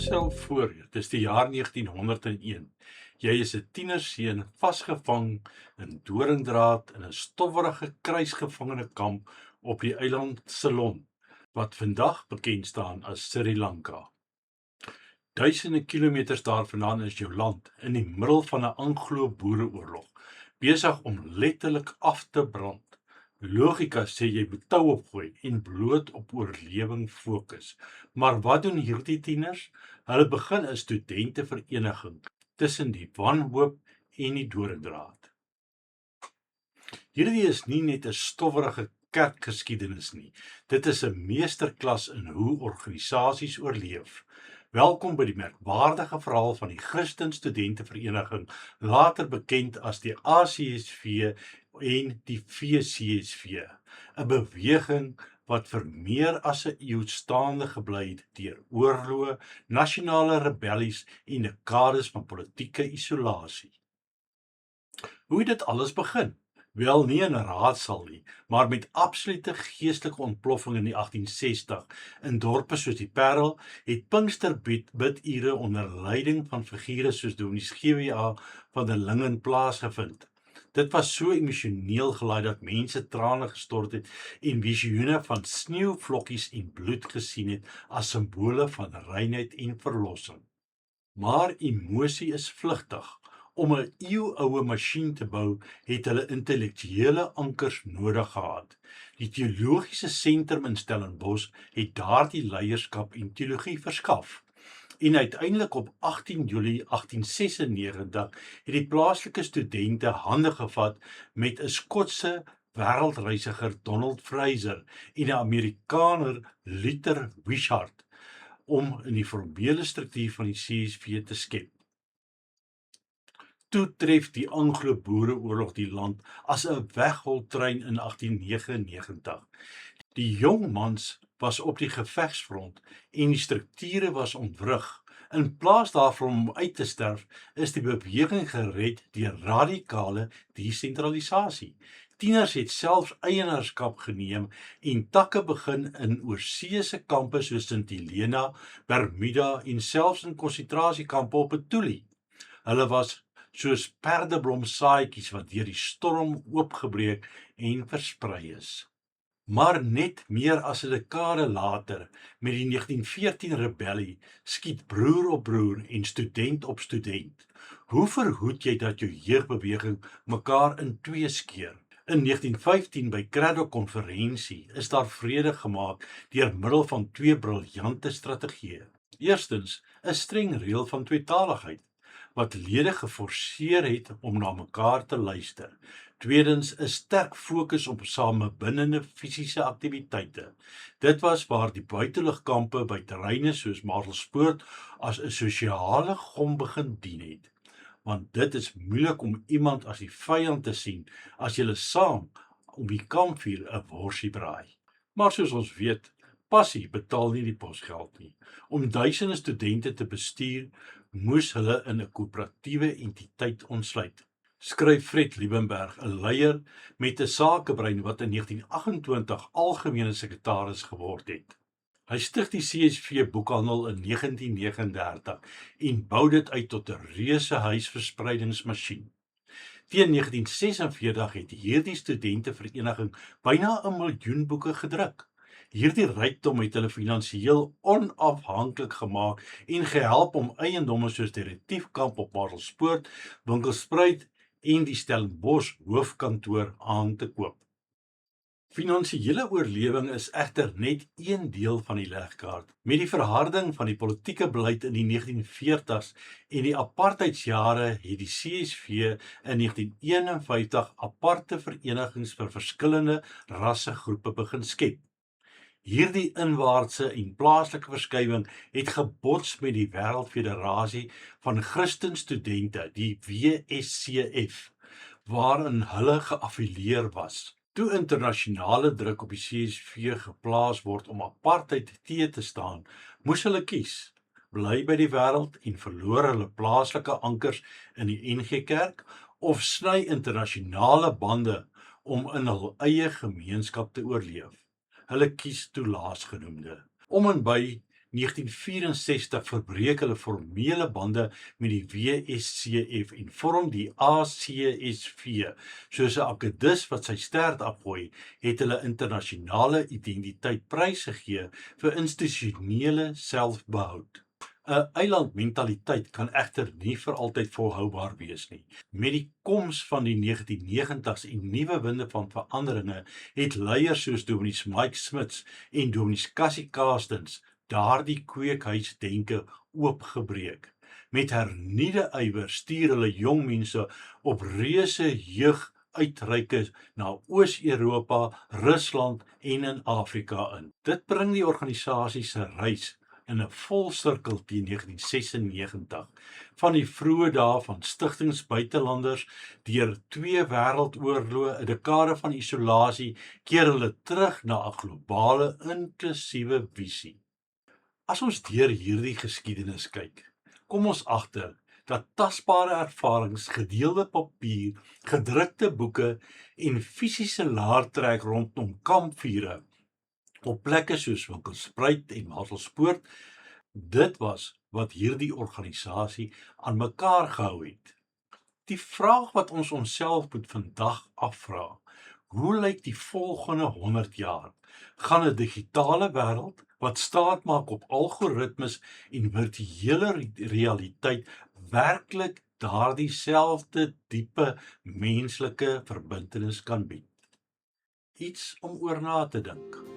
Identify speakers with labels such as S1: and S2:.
S1: Stel voor, dit is die jaar 1901. Jy is 'n tienerseun vasgevang in doringdraad in 'n stowwerige kruisgevangenekamp op die eiland Ceylon, wat vandag bekend staan as Sri Lanka. Duisende kilometers daarvandaan is jou land in die middel van 'n Anglo-Boereoorlog, besig om letterlik af te brand. Logika sê jy moet tou opgooi en bloot op oorlewing fokus. Maar wat doen hierdie tieners? Hulle begin 'n studentevereniging tussen die wanhoop en die doringdraad. Hierdie is nie net 'n stowwerige kerkgeskiedenis nie. Dit is 'n meesterklas in hoe organisasies oorleef. Welkom by die merkwaardige verhaal van die Christen Studentevereniging, later bekend as die ACSV en die VCSV, 'n beweging wat vir meer as 'n eeu staande gebly het deur oorloë, nasionale rebellies en dekades van politieke isolasie. Hoe het dit alles begin? Wel, nie in 'n raadsaal nie, maar met absolute geestelike ontploffing in die 1860. In dorpe soos die Parel het Pinksterbidure onder leiding van figure soos Dominee GWA van der Lingen plaasgevind. Dit was so emosioneel gelaai dat mense trane gestort het en visioene van sneeuvlokkies en bloed gesien het as simbole van reinheid en verlossing. Maar emosie is vlugtig. Om 'n eeuoue masjien te bou, het hulle intellektuele ankers nodig gehad. Die teologiese sentrum in Stellenbosch het daardie leierskap en teologie verskaf. En uiteindelik op 18 Julie 1896 het die plaaslike studente hande gevat met 'n Skotse wêreldreisiger Donald Fraser en 'n Amerikaner Luther Wishart om in die formele struktuur van die CSV te skep. Toe tref die Anglo-Boereoorlog die land as 'n wegholtrein in 1899. Die jong mans was op die gevegsfront en die strukture was ontwrig. In plaas daarvan om uit te sterf, is die beweging gered deur radikale desentralisasie. Tieners het selfs eienaarskap geneem en takke begin in oorseese kampe soos St Helena, Bermuda en selfs in konsentrasiekampe op Etuli. Hulle was soos perdeblomsaadjies wat deur die storm oopgebreek en versprei is. Maar net meer as 'n dekade later, met die 1914 rebellie, skiet broer op broer en student op student. Hoe verhoed jy dat jou jeugbeweging mekaar in twee skeur? In 1915 by Craddock konferensie is daar vrede gemaak deur middel van twee briljante strategieë. Eerstens, 'n streng reël van tweetaligheid, wat lede geforseer het om na mekaar te luister. Tweedens, 'n sterk fokus op samebindende fisiese aktiwiteite. Dit was waar die buitelugkampe by terreine soos Marelspoort as 'n sosiale gom begin dien het. Want dit is moeilik om iemand as die vyand te sien as julle saam om die kampvuur 'n worsie braai. Maar soos ons weet, passie betaal nie die posgeld nie. Om duisende studente te bestuur, moes hulle in 'n koöperatiewe entiteit ontsluit. Skryf Fred Liebenberg, 'n leier met 'n sakebrein wat in 1928 algemene sekretaris geword het. Hy stig die CSV boekhandel in 1939 en bou dit uit tot 'n reuse huisverspreidingsmasjien. Teen 1946 het hierdie studentevereniging byna 1 miljoen boeke gedruk. Hierdie rykdom het hulle finansiëel onafhanklik gemaak en gehelp om eiendomme soos die Retiefkamp op Marelspoort, Winkelspruit en die Stellenbosch hoofkantoor aan te koop. Finansiële oorlewing is egter net een deel van die legkaart. Met die verharding van die politieke beleid in die 1940s en die apartheidsjare het die CSV in 1951 aparte verenigings vir verskillende rassegroepe begin skep. Hierdie inwaartse en plaaslike verskywing het gebots met die Wêreldfederasie van Christen Studente, die WSCF, waarin hulle geaffilieer was. Toe internasionale druk op die CSV geplaas word om apartheid te staan, moes hulle kies: bly by die wêreld en verloor hulle plaaslike ankers in die NG Kerk, of sny internasionale bande om in hul eie gemeenskap te oorleef. Hulle kies toe laasgenoemde. Om en by 1964 verbreek hulle formele bande met die WSCF en vorm die ACSV. Soos 'n akedus wat sy stert afgooi, het hulle internasionale identiteit prysgegee vir institusionele selfbehoud. 'n Eilandmentaliteit kan egter nie vir altyd volhoubaar wees nie. Met die koms van die 1990s en nuwe winde van veranderinge het leiers soos Dominie Mike Smits en Dominie Cassie Carstens daardie kweekhuisdenke oopgebreek. Met hernuide ywer stuur hulle jong mense op reuse jeuguitreike na Oos-Europa, Rusland en in Afrika in. Dit bring die organisasie se reis in 'n volsirkel teen 1996, van die vroeë dae van stigtingsbuitelanders deur 2 wêreldoorloë, 'n dekade van isolasie, keer hulle terug na 'n globale inklusiewe visie. As ons deur hierdie geskiedenis kyk, kom ons agter dat tasbare ervarings, gedeelde papier, gedrukte boeke en fisiese laartrek rondom kampvure op plekke soos Winkelspruit en Hartelspoort, dit was wat hierdie organisasie aan mekaar gehou het. Die vraag wat ons onsself moet vandag afvra, hoe lyk die volgende 100 jaar? Gaan 'n digitale wêreld wat staat maak op algoritmes en virtuele realiteit werklik daardie selfde diepe menslike verbintenis kan bied? Iets om oor na te dink.